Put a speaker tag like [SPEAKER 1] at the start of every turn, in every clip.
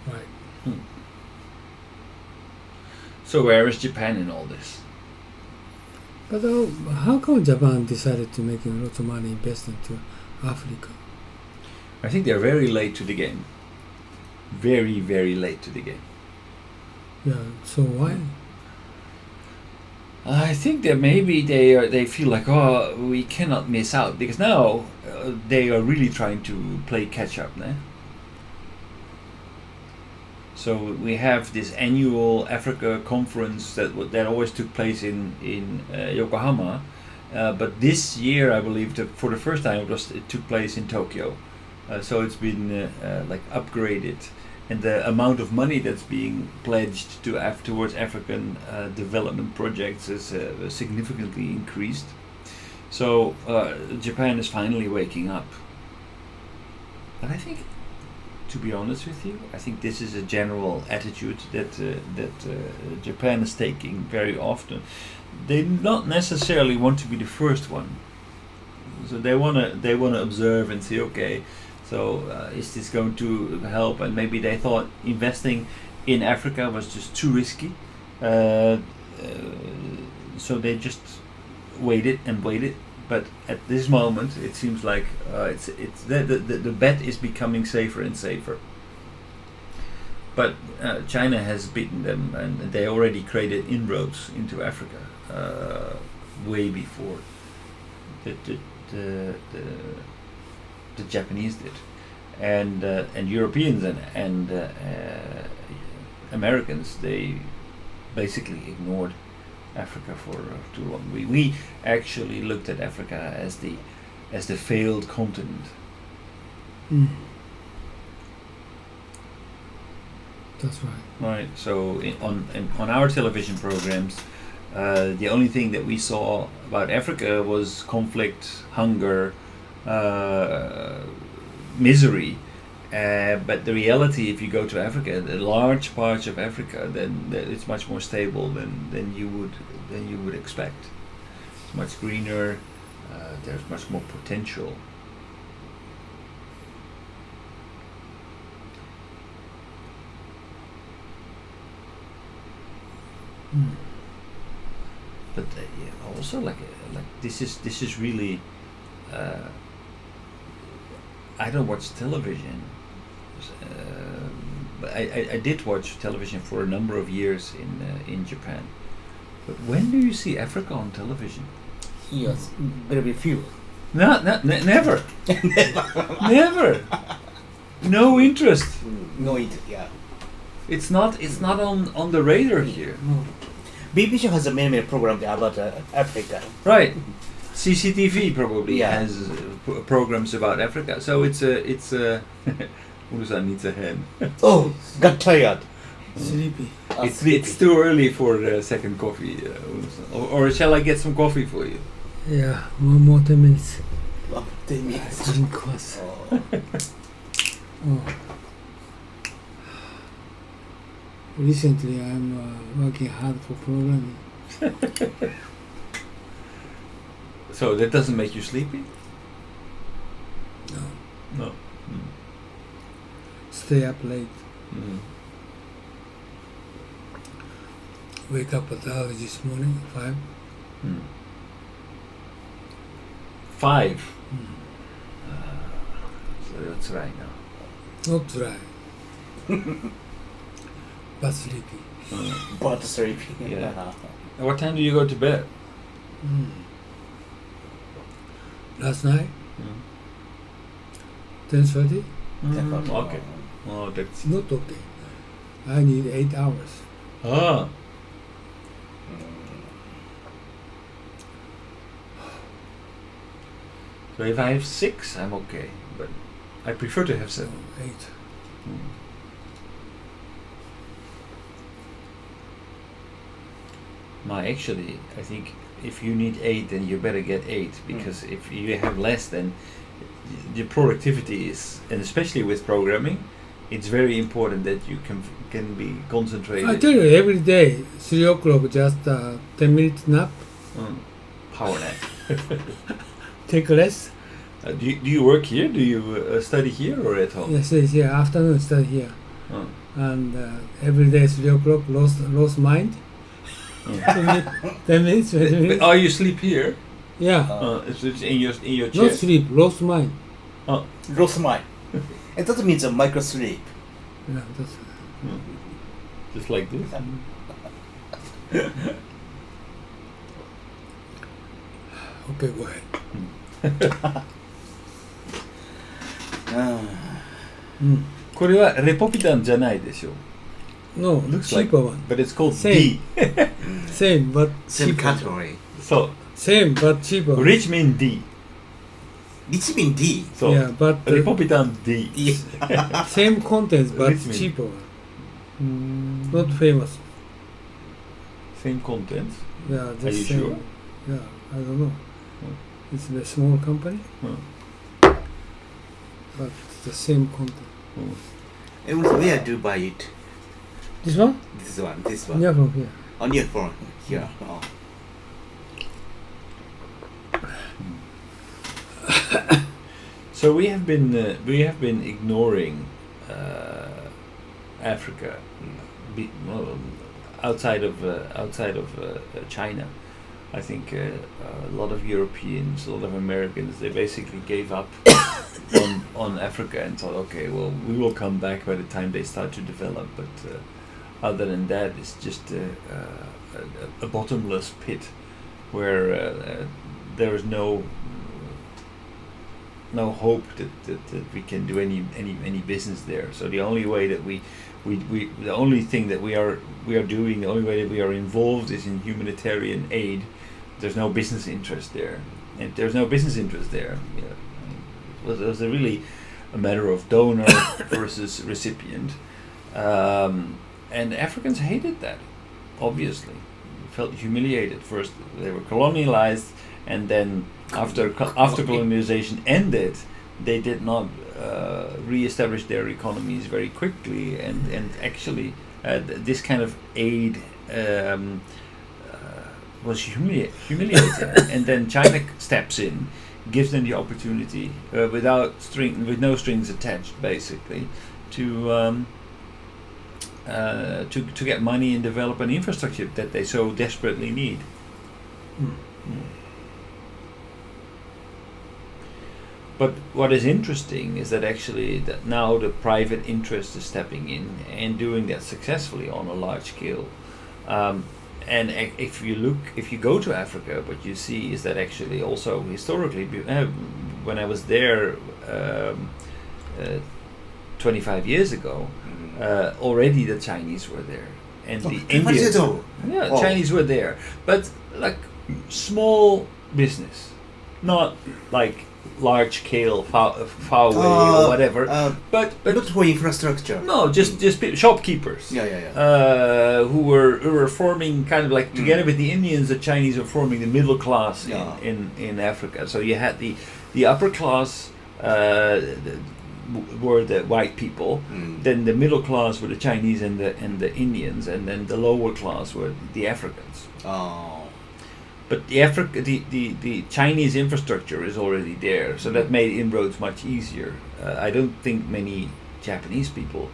[SPEAKER 1] Right.
[SPEAKER 2] So where is Japan in all this?
[SPEAKER 1] But how come Japan decided to make a lot of money investing to Africa?
[SPEAKER 2] I think they're very late to the game. Very, very late to the game.
[SPEAKER 1] Yeah. So why?
[SPEAKER 2] I think that maybe they feel like, oh, we cannot miss out, because now they are really trying to play catch up, né? So we have this annual Africa conference that always took place in Yokohama, but this year I believe that for the first time it took place in Tokyo. So it's been like upgraded, and the amount of money that's being pledged towards African development projects is significantly increased. So Japan is finally waking up. But I think, to be honest with you, I think this is a general attitude that Japan is taking very often. They not necessarily want to be the first one, so they wanna observe and see, okay, so is this going to help? And maybe they thought investing in Africa was just too risky, so they just waited and waited. But at this moment, it seems like the bet is becoming safer and safer. But China has beaten them, and they already created inroads into Africa way before the Japanese did, and Europeans and Americans, they basically ignored Africa for too long. We actually looked at Africa as the failed continent.
[SPEAKER 1] That's right.
[SPEAKER 2] Right. So on our television programs, the only thing that we saw about Africa was conflict, hunger, misery. But the reality, if you go to Africa, the large parts of Africa, then it's much more stable than you would expect. It's much greener. There's much more potential. But yeah, also like this is really. I don't watch television. But I did watch television for a number of years in Japan. But when do you see Africa on television?
[SPEAKER 3] Yes, very few.
[SPEAKER 2] Never. Never. No interest.
[SPEAKER 3] No, yeah.
[SPEAKER 2] It's not on the radar here.
[SPEAKER 3] No. BBC has many programs about Africa.
[SPEAKER 2] Right. CCTV probably
[SPEAKER 3] Yeah.
[SPEAKER 2] has programs about Africa. So it's a Urusan needs a hen.
[SPEAKER 3] Oh, got tired.
[SPEAKER 1] Sleepy.
[SPEAKER 2] It's too early for the second coffee, or shall I get some coffee for you?
[SPEAKER 1] Yeah, one more 10 minutes.
[SPEAKER 3] 10 minutes.
[SPEAKER 1] Drink was.
[SPEAKER 3] Oh.
[SPEAKER 1] Oh. Recently, I'm working hard for programming.
[SPEAKER 2] So that doesn't make you sleepy?
[SPEAKER 1] No.
[SPEAKER 2] No.
[SPEAKER 1] Stay up late.
[SPEAKER 2] Mm.
[SPEAKER 1] Wake up at early this morning, 5.
[SPEAKER 2] Mm. 5. So that's right now.
[SPEAKER 1] Not dry. But sleepy.
[SPEAKER 3] But sleepy.
[SPEAKER 2] Yeah. What time do you go to bed?
[SPEAKER 1] Last night, 10:30.
[SPEAKER 2] Okay. Oh, that's
[SPEAKER 1] Not okay. I need 8 hours.
[SPEAKER 2] ah. So if I have 6, I'm okay, but I prefer to have 7.
[SPEAKER 1] 8.
[SPEAKER 2] Actually, I think if you need 8, then you better get 8, because if you have less, then the productivity is, and especially with programming, it's very important that you can be concentrated.
[SPEAKER 1] I tell you, every day, 3 o'clock, just 10 minutes nap.
[SPEAKER 2] Power nap.
[SPEAKER 1] Take rest.
[SPEAKER 2] Do you work here? Do you study here or at home?
[SPEAKER 1] Yes, yes, yeah. Afternoon study here,
[SPEAKER 2] Oh.
[SPEAKER 1] and every day 3 o'clock. Lost mind.
[SPEAKER 2] Oh.
[SPEAKER 1] 10 minutes, 20 minutes.
[SPEAKER 2] Oh, you sleep here?
[SPEAKER 1] Yeah,
[SPEAKER 2] It's in your chair.
[SPEAKER 1] not sleep. Lost mind.
[SPEAKER 3] Lost mind. And that means a micro sleep.
[SPEAKER 1] Yeah, that's.
[SPEAKER 2] Just like this.
[SPEAKER 1] Okay, go ahead.
[SPEAKER 2] これはレポビタンじゃないでしょ。
[SPEAKER 1] No,
[SPEAKER 2] Looks like,
[SPEAKER 1] cheaper one.
[SPEAKER 2] but it's called
[SPEAKER 1] Same.
[SPEAKER 2] D.
[SPEAKER 1] Same but
[SPEAKER 3] Same
[SPEAKER 1] cheaper.
[SPEAKER 3] category.
[SPEAKER 2] So
[SPEAKER 1] Same but cheaper.
[SPEAKER 2] rich mean D.
[SPEAKER 3] Rich mean D.
[SPEAKER 2] So
[SPEAKER 1] Yeah, but
[SPEAKER 2] レポビタン D.
[SPEAKER 1] same contents but
[SPEAKER 2] Rich mean.
[SPEAKER 1] cheaper one. Not famous.
[SPEAKER 2] Same contents.
[SPEAKER 1] Yeah,
[SPEAKER 2] Are
[SPEAKER 1] just
[SPEAKER 2] you
[SPEAKER 1] same.
[SPEAKER 2] sure?
[SPEAKER 1] Yeah, I don't know. It's a small company, but it's the same content.
[SPEAKER 3] And where do you buy it?
[SPEAKER 1] This one?
[SPEAKER 3] This one.
[SPEAKER 1] Yeah, from here.
[SPEAKER 3] On your phone. Here. Oh.
[SPEAKER 2] So we have been ignoring Africa, outside of China. I think a lot of Europeans, a lot of Americans, they basically gave up on Africa and thought, okay, well, we will come back by the time they start to develop. But other than that, it's just a bottomless pit where there is no hope that we can do any business there. So the only way that the only thing that we are doing, the only way that we are involved is in humanitarian aid. There's no business interest there, and there's no business interest there. It was really a matter of donor versus recipient, and Africans hated that. Obviously, felt humiliated. First, they were colonialized, and then after colonization ended, they did not re-establish their economies very quickly, and actually this kind of aid was humiliating. And then China steps in, gives them the opportunity with no strings attached, basically, to get money and develop an infrastructure that they so desperately need. But what is interesting is that actually that now the private interest is stepping in and doing that successfully on a large scale. And if you go to Africa, what you see is that actually also historically, when I was there 25 years ago, already the Chinese were there, and the Indians. Chinese were there, but like small business, not like large scale far away or whatever, but
[SPEAKER 3] not for infrastructure.
[SPEAKER 2] No, just shopkeepers. Who were forming kind of like together with the Indians, the Chinese were forming the middle class in Africa. So you had the upper class were the white people, then the middle class were the Chinese and the Indians, and then the lower class were the Africans. But the Chinese infrastructure is already there, so that made inroads much easier. I don't think many Japanese people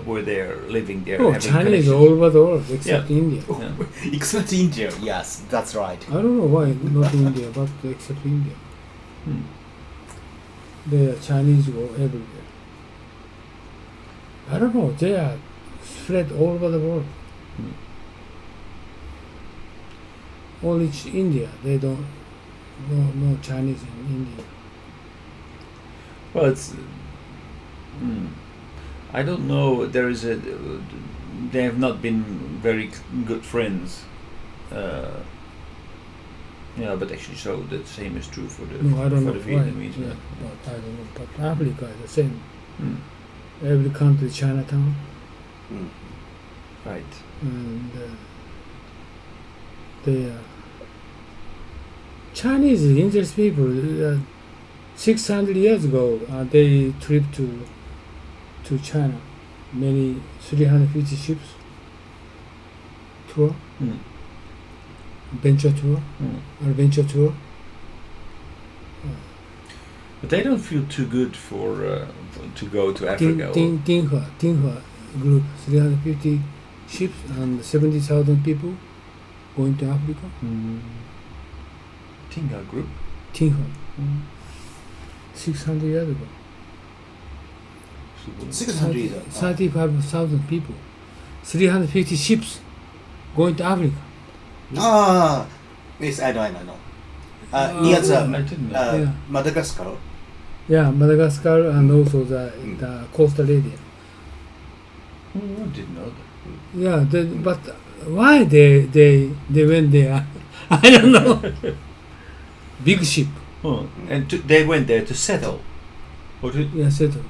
[SPEAKER 2] were there, living there.
[SPEAKER 1] Oh, Chinese all over the world, except India.
[SPEAKER 3] Except India, yes, that's right.
[SPEAKER 1] I don't know why not India, but except India. The Chinese go everywhere. I don't know, they are spread all over the world. Only India, they don't, no Chinese in India.
[SPEAKER 2] Well, it's, I don't know, they have not been very good friends. But actually, so the same is true for the Vietnamese.
[SPEAKER 1] Yeah, but I don't know. But Africa is the same. Every country, Chinatown.
[SPEAKER 2] Right.
[SPEAKER 1] And the Chinese indigenous people, 600 years ago, they tripped to China. Many 350 ships tour. Adventure tour.
[SPEAKER 2] But they don't feel too good to go to Africa.
[SPEAKER 1] Dinha group, 350 ships and 70,000 people going to Africa.
[SPEAKER 2] Tinga group.
[SPEAKER 1] Dinha, 600 years ago.
[SPEAKER 3] 600 years.
[SPEAKER 1] 35,000 people, 350 ships going to Africa.
[SPEAKER 3] Yes, I know. Near the
[SPEAKER 2] I didn't know.
[SPEAKER 1] Yeah.
[SPEAKER 3] Madagascar.
[SPEAKER 1] Yeah, Madagascar and also the coastal area.
[SPEAKER 2] I didn't know that.
[SPEAKER 1] Yeah, but why they went there? I don't know. Big ship.
[SPEAKER 2] And they went there to settle. Or to,
[SPEAKER 1] Yeah, settle.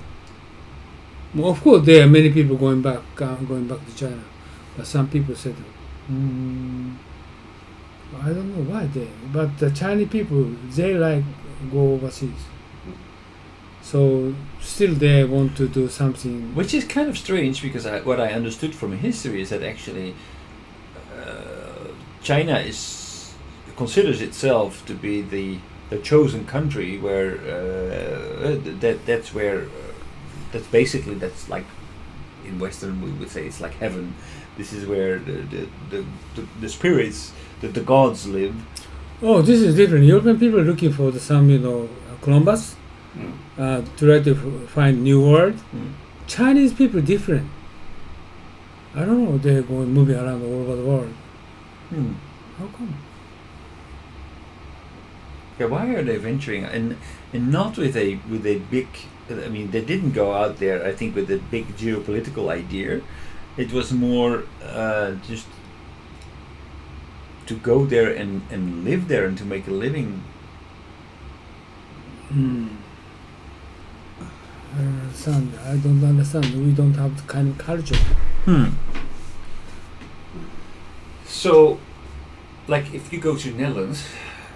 [SPEAKER 1] Well, of course, there are many people going back to China, but some people settle. I don't know why but the Chinese people, they like go overseas. So still they want to do something.
[SPEAKER 2] which is kind of strange because what I understood from history is that actually China considers itself to be the chosen country where that's like in Western we would say it's like heaven. This is where the spirits, the gods live.
[SPEAKER 1] Oh, this is different. European people are looking for some Columbus, try to find new world. Chinese people different. I don't know. They're going moving around all over the world. How come?
[SPEAKER 2] Yeah, why are they venturing and not with a big? I mean, they didn't go out there. I think with a big geopolitical idea. It was more just to go there and live there and to make a living.
[SPEAKER 1] I don't understand. We don't have the kind of culture.
[SPEAKER 2] So, like if you go to Netherlands,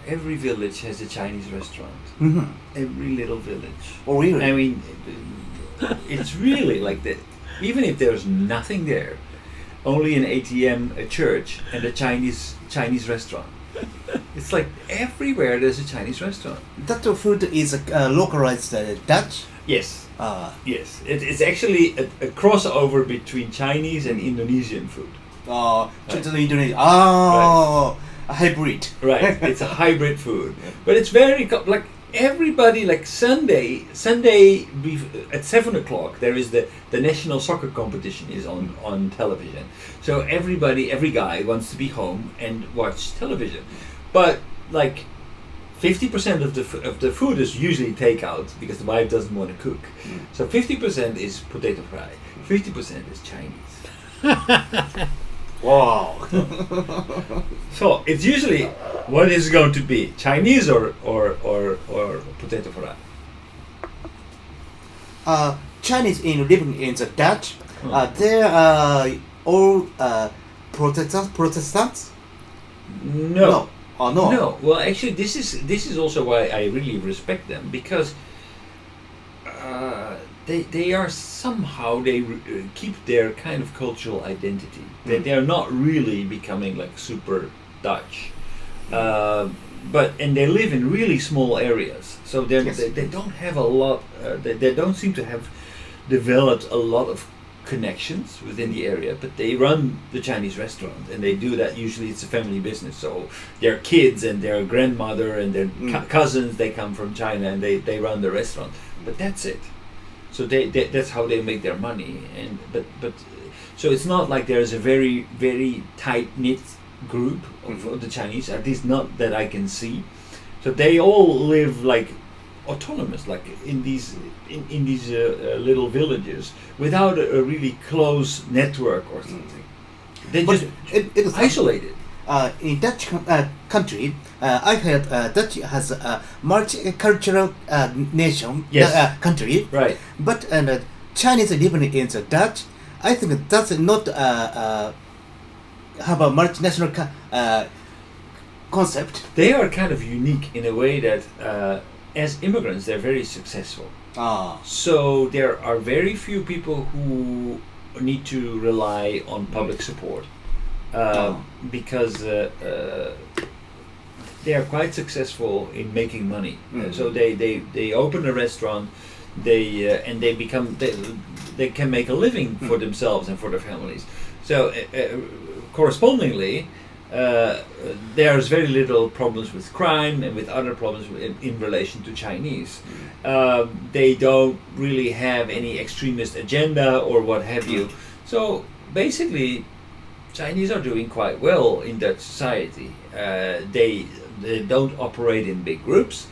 [SPEAKER 2] every village has a Chinese restaurant. Every little village.
[SPEAKER 3] Oh, really?
[SPEAKER 2] I mean, it's really like that. Even if there's nothing there, only an ATM, a church, and a Chinese restaurant. It's like everywhere there's a Chinese restaurant.
[SPEAKER 3] That food is localized Dutch?
[SPEAKER 2] Yes. Yes. It's actually a crossover between Chinese and Indonesian food.
[SPEAKER 3] To the Indonesia. A hybrid.
[SPEAKER 2] Right. It's a hybrid food. But it's very, like, everybody, like Sunday at 7:00 there is the national soccer competition is on television. So every guy wants to be home and watch television, but like 50% of the food is usually takeout because the wife doesn't want to cook. So 50% is potato fry, 50% is Chinese.
[SPEAKER 3] Wow.
[SPEAKER 2] So it's usually what is going to be Chinese or potato fry.
[SPEAKER 3] Chinese living in the Dutch. They are all Protestants.
[SPEAKER 2] No.
[SPEAKER 3] Oh no.
[SPEAKER 2] No. Well, actually, this is also why I really respect them because they are somehow keep their kind of cultural identity. They are not really becoming like super Dutch, but they live in really small areas. So they don't have a lot. They don't seem to have developed a lot of connections within the area, but they run the Chinese restaurant and they do that. Usually it's a family business, so their kids and their grandmother and their cousins, they come from China and they run the restaurant, but that's it. So that's how they make their money. And but so it's not like there's a very, very tight knit group of the Chinese, at least not that I can see. So they all live like autonomous, like in these little villages without a really close network or something. They just
[SPEAKER 3] it's
[SPEAKER 2] isolated.
[SPEAKER 3] In Dutch country, I heard Dutch has a multicultural nation.
[SPEAKER 2] Yes.
[SPEAKER 3] Country.
[SPEAKER 2] Right.
[SPEAKER 3] But Chinese living in the Dutch, I think that's not have a multinational concept.
[SPEAKER 2] They are kind of unique in a way that as immigrants they're very successful. So there are very few people who need to rely on public support because they are quite successful in making money. So they open a restaurant, and they can make a living for themselves and for their families. So correspondingly, there's very little problems with crime and with other problems in relation to Chinese. They don't really have any extremist agenda or what have you. So basically, Chinese are doing quite well in that society. They don't operate in big groups.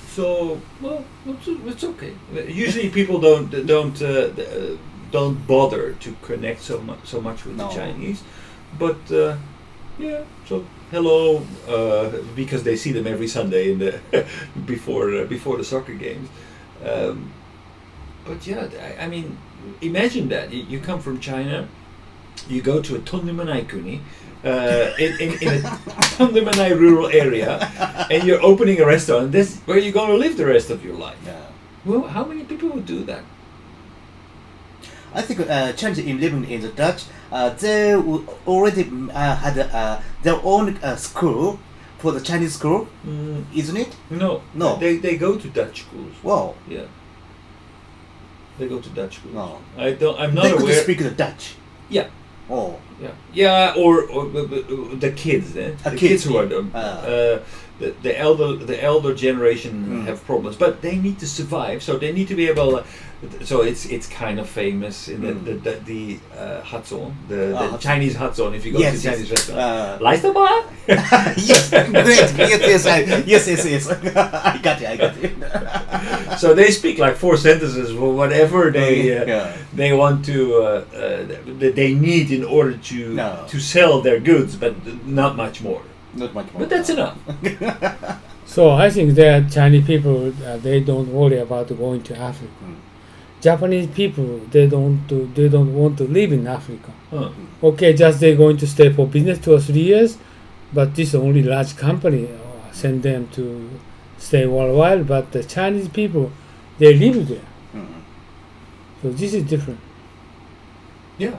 [SPEAKER 2] So well, it's okay. Usually people don't bother to connect so much with the Chinese, but yeah. So hello, because they see them every Sunday in the before the soccer games. But yeah, I mean, imagine that you come from China, you go to a Tondimanai Kuni, in a Tondimanai rural area, and you're opening a restaurant. That's where you're going to live the rest of your life.
[SPEAKER 3] Yeah.
[SPEAKER 2] Well, how many people would do that?
[SPEAKER 3] I think Chinese in living in the Dutch, they already had their own school for the Chinese school, isn't it?
[SPEAKER 2] No. They go to Dutch schools.
[SPEAKER 3] Wow.
[SPEAKER 2] Yeah. They go to Dutch schools.
[SPEAKER 3] No.
[SPEAKER 2] I'm not
[SPEAKER 3] they
[SPEAKER 2] aware.
[SPEAKER 3] They could speak the Dutch.
[SPEAKER 2] Yeah.
[SPEAKER 3] Oh.
[SPEAKER 2] Yeah. Yeah. Or the kids. The kids who are done. The elder generation have problems, but they need to survive. So they need to be able. So it's kind of famous in the Hatzon, the Chinese Hatzon. If you go to Chinese restaurant, Leisterbar.
[SPEAKER 3] Yes, great. Yes. I got it.
[SPEAKER 2] So they speak like 4 sentences for whatever they want to. They need in order to sell their goods, but not much more.
[SPEAKER 3] Not much more.
[SPEAKER 2] But that's enough.
[SPEAKER 1] So I think that Chinese people they don't worry about going to Africa. Japanese people they don't want to live in Africa. Okay, just they're going to stay for business 2 or 3 years, but this only large company send them to stay worldwide. But the Chinese people they live there. So this is different.
[SPEAKER 2] Yeah.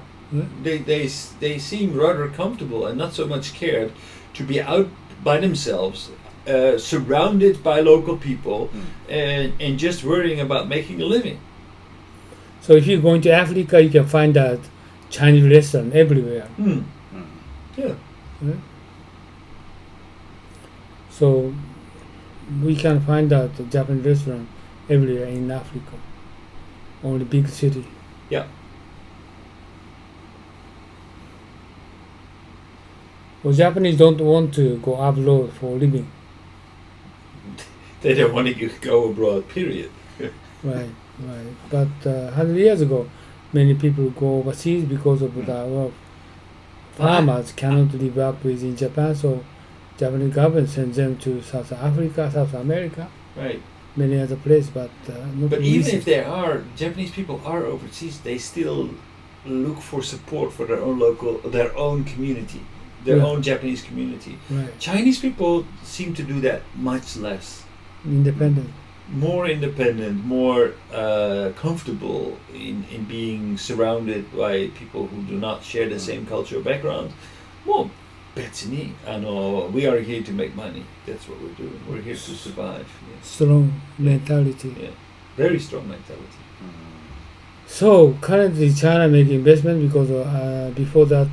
[SPEAKER 2] They seem rather comfortable and not so much scared to be out by themselves, surrounded by local people, and just worrying about making a living.
[SPEAKER 1] So if you're going to Africa, you can find that Chinese restaurant everywhere.
[SPEAKER 2] Yeah.
[SPEAKER 1] So we can find that Japanese restaurant everywhere in Africa, only big city.
[SPEAKER 2] Yeah.
[SPEAKER 1] Well, Japanese don't want to go abroad for living.
[SPEAKER 2] They don't want to go abroad, period.
[SPEAKER 1] Right. But 100 years ago, many people go overseas because of the farmers cannot live up within Japan, so Japanese government sends them to South Africa, South America,
[SPEAKER 2] right,
[SPEAKER 1] many other places, but not
[SPEAKER 2] But
[SPEAKER 1] easy.
[SPEAKER 2] even if there are Japanese people are overseas, they still look for support for their own community, their own Japanese community.
[SPEAKER 1] Right.
[SPEAKER 2] Chinese people seem to do that much less.
[SPEAKER 1] Independent.
[SPEAKER 2] More independent, more comfortable in being surrounded by people who do not share the same cultural background. Well, we are here to make money. That's what we're doing. We're here to survive. Yes.
[SPEAKER 1] Strong mentality.
[SPEAKER 2] Yeah, very strong mentality.
[SPEAKER 1] So currently China make investment because before that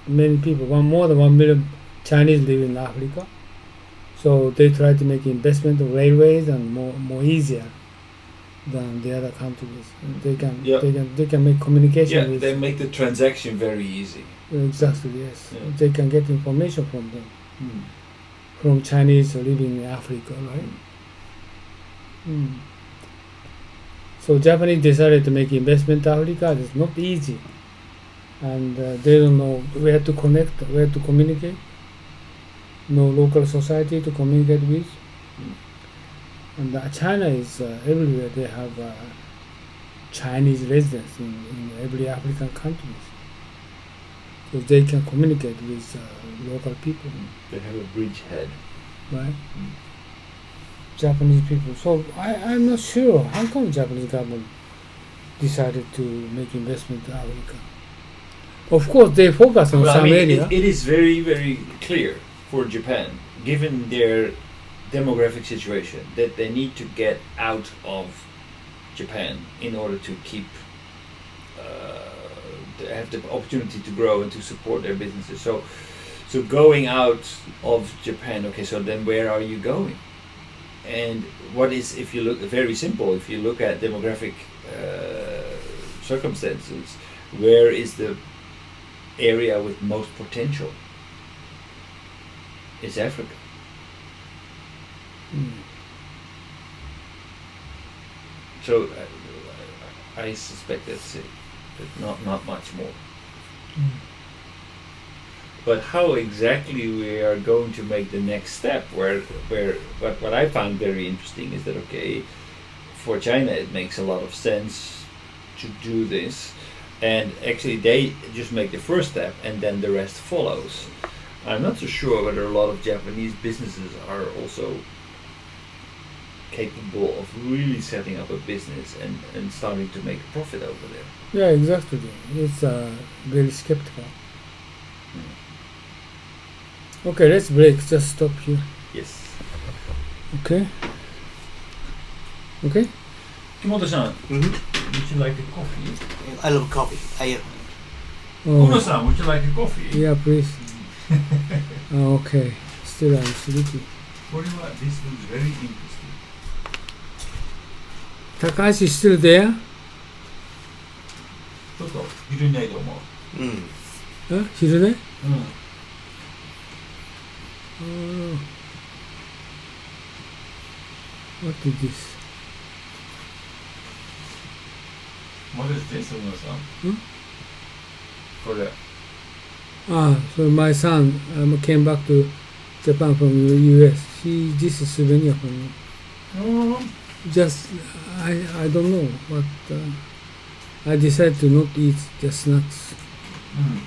[SPEAKER 1] many people, more than 1 million Chinese live in Africa. So they try to make investment of railways and more easier than the other countries. They can make communication.
[SPEAKER 2] Yeah, they make the transaction very easy.
[SPEAKER 1] Exactly, yes.
[SPEAKER 2] Yeah.
[SPEAKER 1] They can get information from them, from Chinese living in Africa, right? So Japanese decided to make investment in Africa. It's not easy, and they don't know where to connect, where to communicate. No local society to communicate with. And China is everywhere. They have Chinese residents in every African countries. So they can communicate with local people.
[SPEAKER 2] They have a bridgehead.
[SPEAKER 1] Right? Japanese people. So I'm not sure how come Japanese government decided to make investment in Africa. Of course, they focus on some area.
[SPEAKER 2] It is very, very clear for Japan, given their demographic situation, that they need to get out of Japan in order to keep to have the opportunity to grow and to support their businesses. So going out of Japan, okay, so then where are you going? And what is, if you look, very simple, if you look at demographic circumstances, where is the area with most potential? It's Africa. So I suspect that's it, but not much more. But how exactly we are going to make the next step, where what I found very interesting is that, okay, for China it makes a lot of sense to do this, and actually they just make the first step and then the rest follows. I'm not so sure whether a lot of Japanese businesses are also capable of really setting up a business and starting to make a profit over there.
[SPEAKER 1] Yeah, exactly. It's very skeptical. Okay, let's break. Just stop here.
[SPEAKER 2] Yes.
[SPEAKER 1] Okay. Okay.
[SPEAKER 2] Kimoto-san,
[SPEAKER 3] Mhm.
[SPEAKER 2] would you like a coffee?
[SPEAKER 3] I love coffee.
[SPEAKER 1] Oh,
[SPEAKER 2] Uno-san, would you like a coffee?
[SPEAKER 1] yeah, please. Okay. Still I'm sleepy.
[SPEAKER 2] This looks very interesting.
[SPEAKER 1] Takahashi still there?
[SPEAKER 2] ちょっと昼寝ないと思う。
[SPEAKER 3] Mm.
[SPEAKER 1] 昼寝?
[SPEAKER 2] うん。
[SPEAKER 1] What is this?
[SPEAKER 2] What is this, Uno-san? これ。
[SPEAKER 1] So my son came back to Japan from the US. This is souvenir for me. Just I don't know what I decided to not eat just nuts.
[SPEAKER 2] うん。